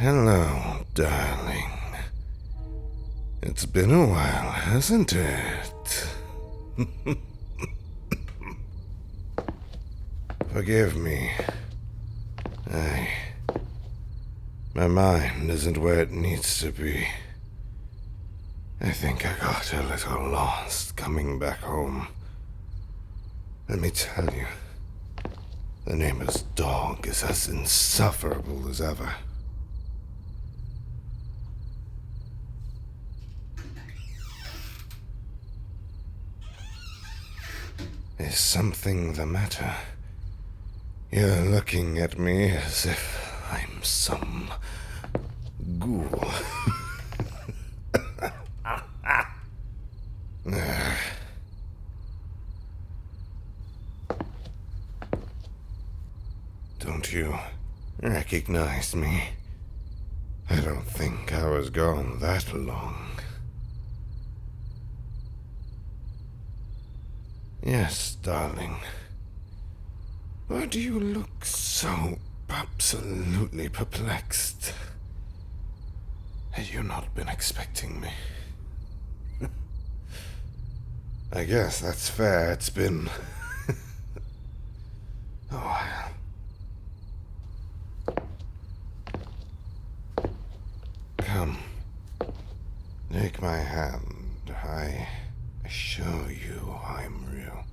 Hello, darling. It's been a while, hasn't it? Forgive me. My mind isn't where it needs to be. I think I got a little lost coming back home. Let me tell you, the neighbor's dog is as insufferable as ever. Is something the matter? You're looking at me as if I'm some ghoul. Don't you recognize me? I don't think I was gone that long. Yes, darling. Why do you look so absolutely perplexed? Had you not been expecting me? I guess that's fair. It's been a while. Come, take my hand. I assure you I'm real.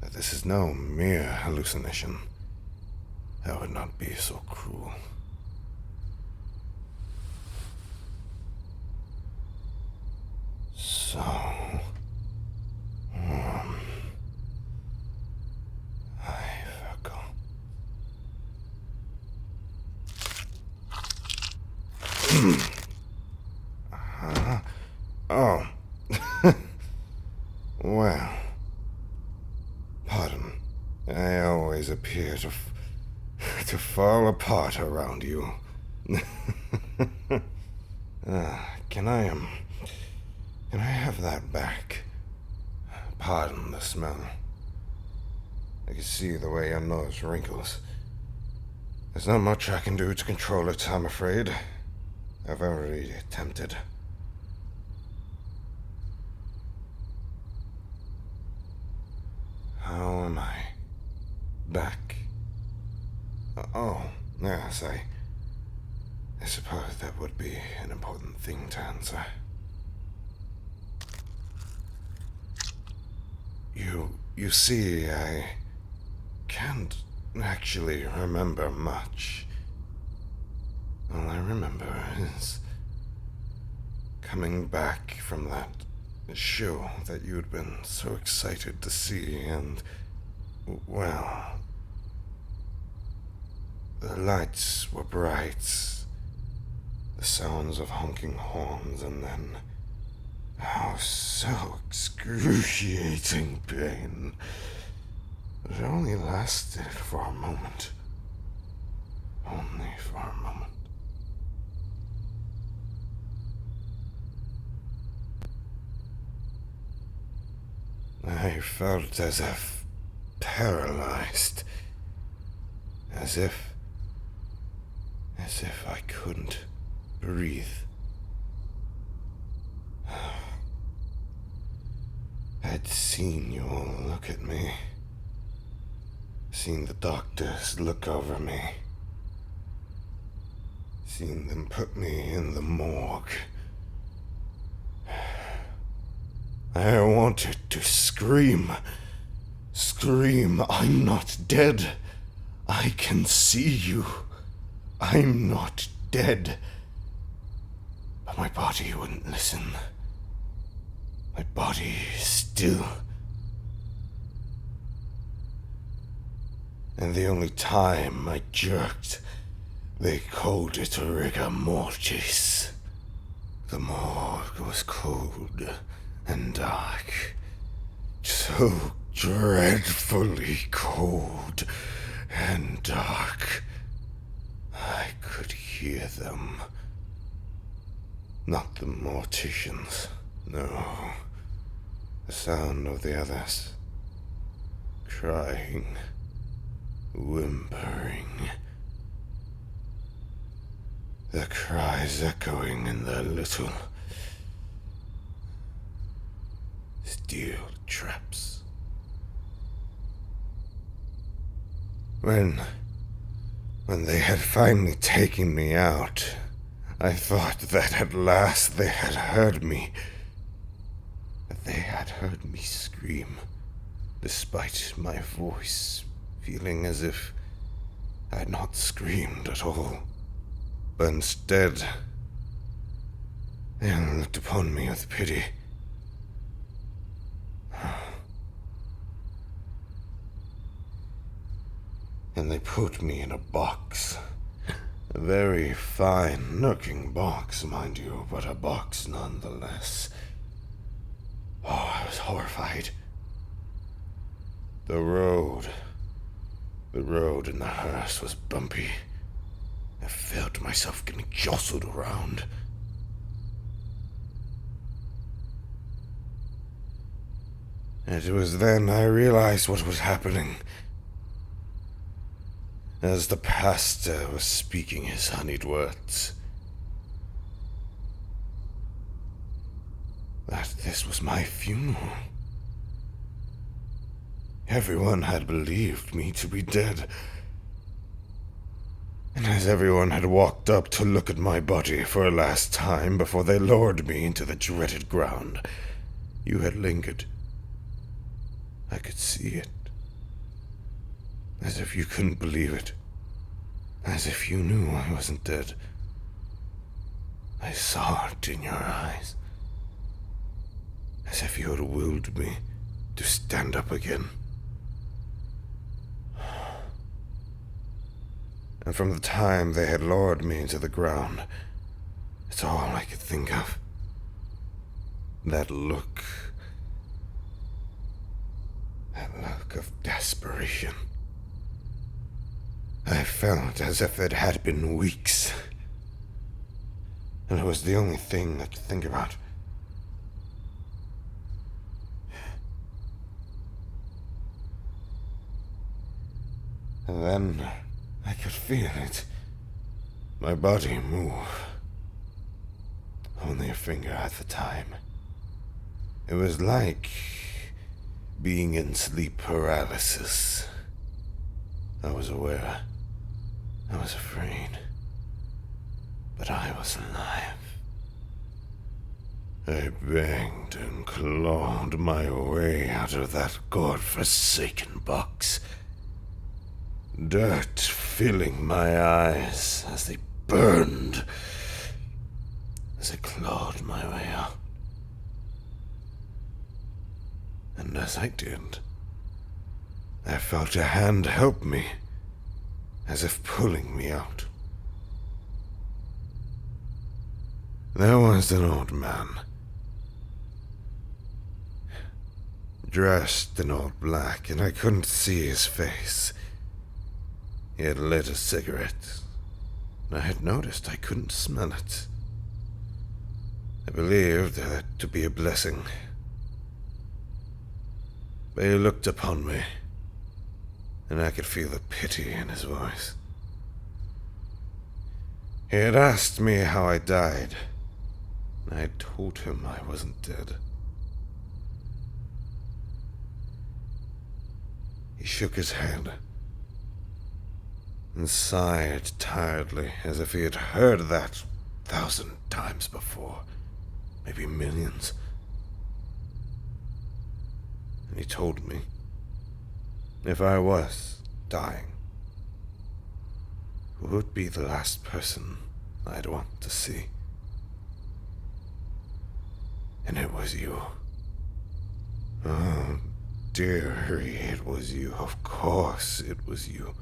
That this is no mere hallucination. I would not be so cruel. So warm. I forgot. Oh. Well. Pardon. I always appear to fall apart around you. Can I have that back? Pardon the smell. I can see the way your nose wrinkles. There's not much I can do to control it, I'm afraid. I've already attempted. How am I? Back? Oh, yes, I suppose that would be an important thing to answer. You see, I can't actually remember much. All I remember is coming back from that show that you'd been so excited to see, and, well, the lights were bright, the sounds of honking horns, and then, oh, so excruciating pain. It only lasted for a moment. Only for a moment. I felt as if paralyzed. As if I couldn't breathe. I'd seen you all look at me. Seen the doctors look over me. Seen them put me in the morgue. I wanted to scream. Scream, I'm not dead. I can see you. I'm not dead. But my body wouldn't listen. My body is still. And the only time I jerked, they called it rigor mortis. The morgue was cold and dark. So dreadfully cold and dark. I could hear them. Not the morticians, no. The sound of the others. Crying. Whimpering. their cries echoing in their little steel traps. When they had finally taken me out, I thought that at last they had heard me. That they had heard me scream, despite my voice feeling as if I had not screamed at all. But instead, they looked upon me with pity. And they put me in a box. A very fine-looking box, mind you, but a box nonetheless. Oh, I was horrified. The road in the hearse was bumpy. I felt myself getting jostled around. And it was then I realized what was happening. As the pastor was speaking his honeyed words, that this was my funeral. Everyone had believed me to be dead. And as everyone had walked up to look at my body for a last time before they lowered me into the dreaded ground, you had lingered. I could see it. As if you couldn't believe it. As if you knew I wasn't dead. I saw it in your eyes. As if you had willed me to stand up again. And from the time they had lowered me into the ground, it's all I could think of. That look of desperation. I felt as if it had been weeks. And it was the only thing I could think about. And then I could feel it. My body move. Only a finger at the time. It was like being in sleep paralysis. I was aware. I was afraid. But I was alive. I banged and clawed my way out of that God-forsaken box. Dirt filling my eyes as they burned as I clawed my way out. And as I did, I felt a hand help me, as if pulling me out. There was an old man, dressed in all black, and I couldn't see his face. He had lit a cigarette, and I had noticed I couldn't smell it. I believed that to be a blessing. But he looked upon me, and I could feel the pity in his voice. He had asked me how I died, and I had told him I wasn't dead. He shook his head and sighed tiredly, as if he had heard that 1,000 times before, maybe millions. And he told me if I was dying, who would be the last person I'd want to see. And it was you. Oh, dearie, it was you. Of course it was you.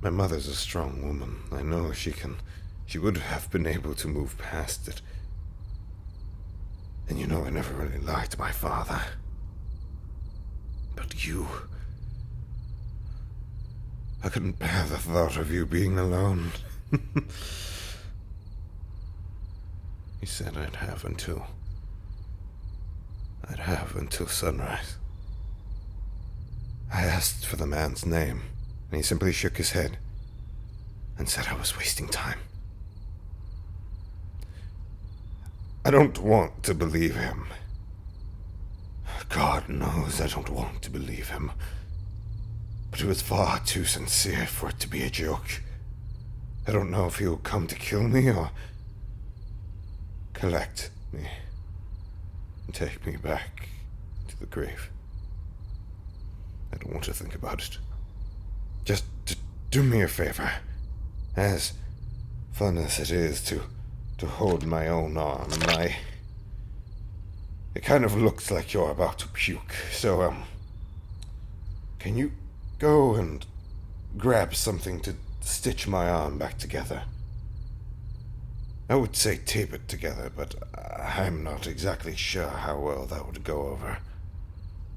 My mother's a strong woman. I know she would have been able to move past it. And you know I never really liked my father. But you... I couldn't bear the thought of you being alone. He said I'd have until sunrise. I asked for the man's name, and he simply shook his head. and said I was wasting time. I don't want to believe him. God knows I don't want to believe him. But it was far too sincere for it to be a joke. I don't know if he'll come to kill me or collect me and take me back to the grave. I don't want to think about it. Just do me a favor. As fun as it is to hold my own arm, it kind of looks like you're about to puke, so, can you go and grab something to stitch my arm back together? I would say tape it together, but I'm not exactly sure how well that would go over.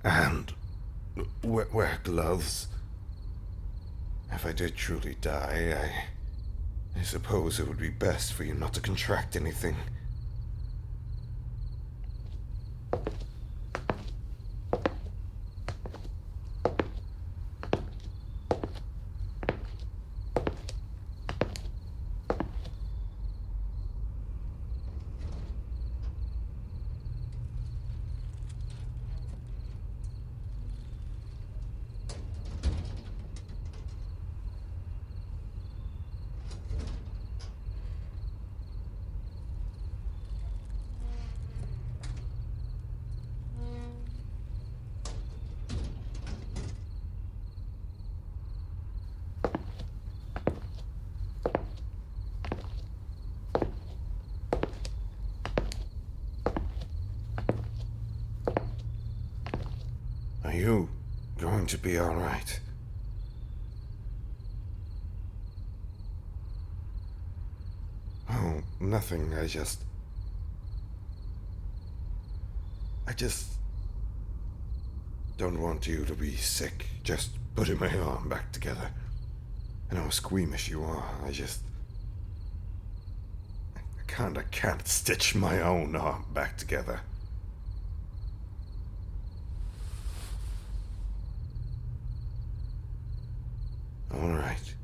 And wear gloves. If I did truly die, I suppose it would be best for you not to contract anything. Are you going to be all right? Oh, nothing. I just don't want you to be sick just putting my arm back together. I know how squeamish you are. I can't stitch my own arm back together. All right.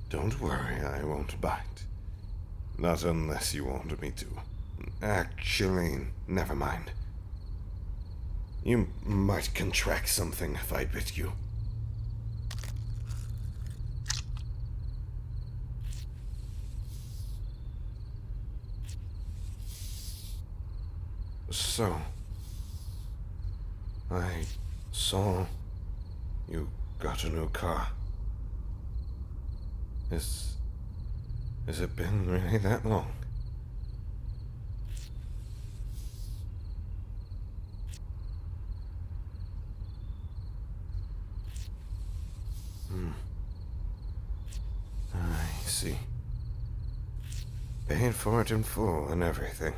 Don't worry, I won't bite. Not unless you want me to. Actually, never mind. You might contract something if I bit you. So, I saw you got a new car. Has it been really that long? I see. Paid for it in full and everything.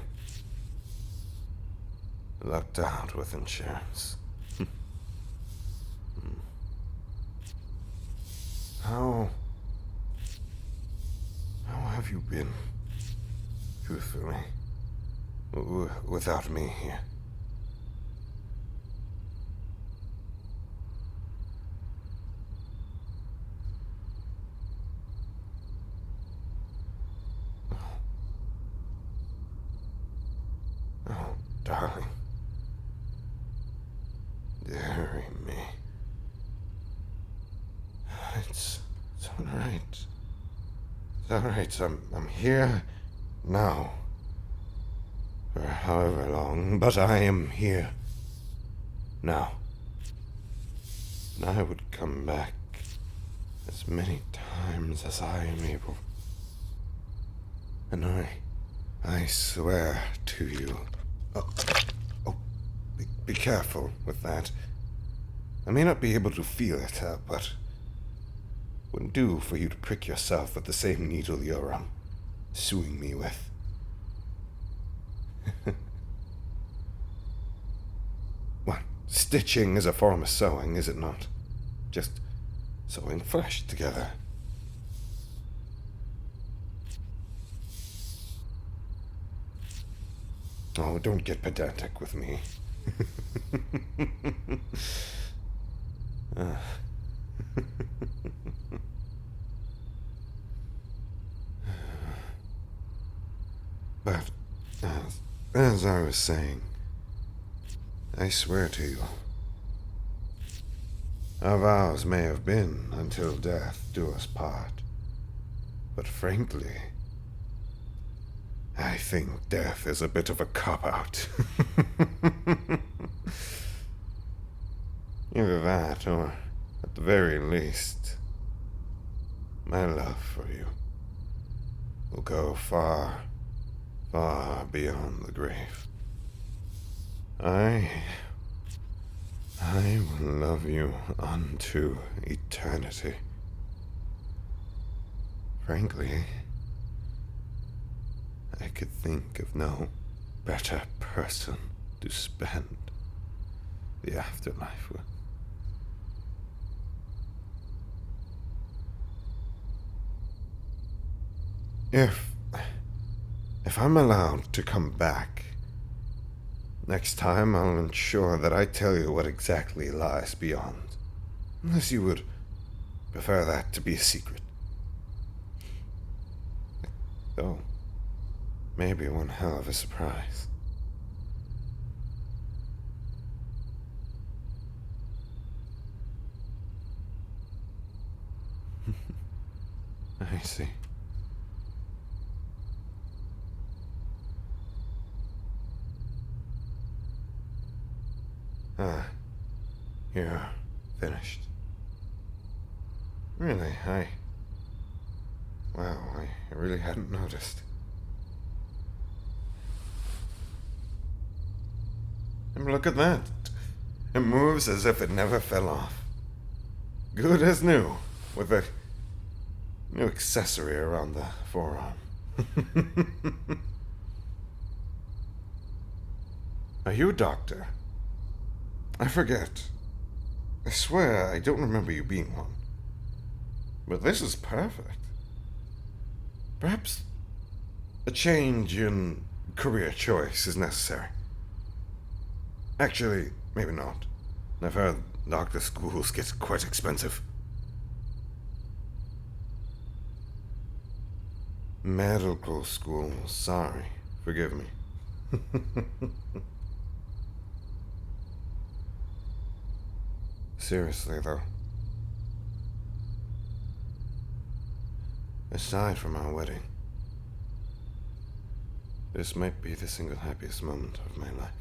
Lucked out with insurance. How have you been, truthfully, without me here? Oh, darling. Dearie me. It's all right. It's all right. I'm here now. For however long, but I am here now. And I would come back as many times as I am able. And I swear to you. Be careful with that. I may not be able to feel it, but it wouldn't do for you to prick yourself with the same needle you're suing me with. What? Stitching is a form of sewing, is it not? Just sewing flesh together. Oh, don't get pedantic with me. But, as I was saying, I swear to you, our vows may have been until death do us part. But frankly, I think death is a bit of a cop-out. Either that, or, at the very least, my love for you will go far, far beyond the grave. I will love you unto eternity. Frankly, I could think of no better person to spend the afterlife with. If I'm allowed to come back, next time I'll ensure that I tell you what exactly lies beyond. Unless you would prefer that to be a secret. Though, maybe one hell of a surprise. I see. You're finished. Really, wow, I really hadn't noticed. And look at that. It moves as if it never fell off. Good as new, with a new accessory around the forearm. Are you a doctor? I forget. I swear I don't remember you being one. But this is perfect. Perhaps a change in career choice is necessary. Actually, maybe not. I've heard doctor schools get quite expensive. Medical school, sorry. Forgive me. Seriously, though. Aside from our wedding, this might be the single happiest moment of my life.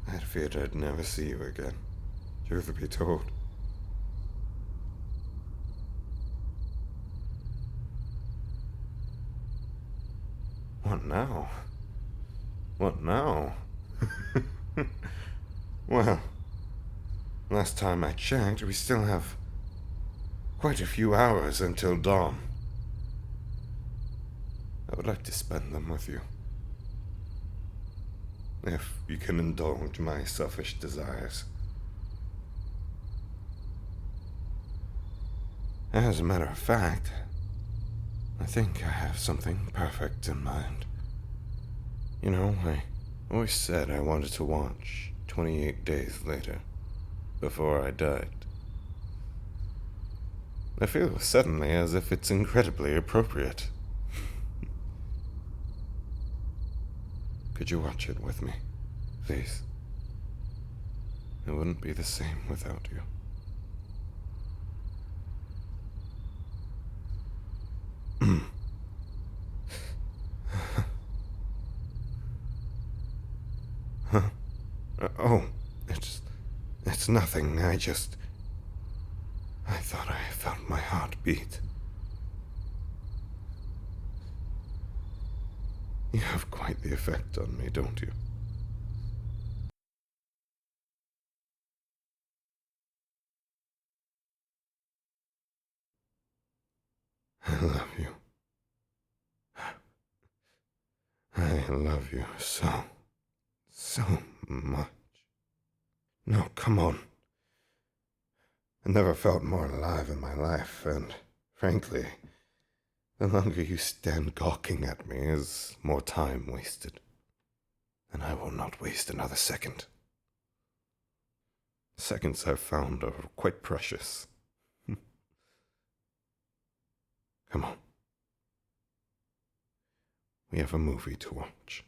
I had feared I'd never see you again, truth be told. What now? What now? Well, last time I checked, we still have quite a few hours until dawn. I would like to spend them with you. If you can indulge my selfish desires. As a matter of fact, I think I have something perfect in mind. You know, I always said I wanted to watch 28 Days Later, before I died. I feel suddenly as if it's incredibly appropriate. Could you watch it with me, please? It wouldn't be the same without you. Huh? Oh, it's nothing. I thought I felt my heart beat. You have quite the effect on me, don't you? I love you. I love you so much. No, come on. I never felt more alive in my life, and frankly, the longer you stand gawking at me is more time wasted. And I will not waste another second. Seconds I've found are quite precious. Come on. We have a movie to watch.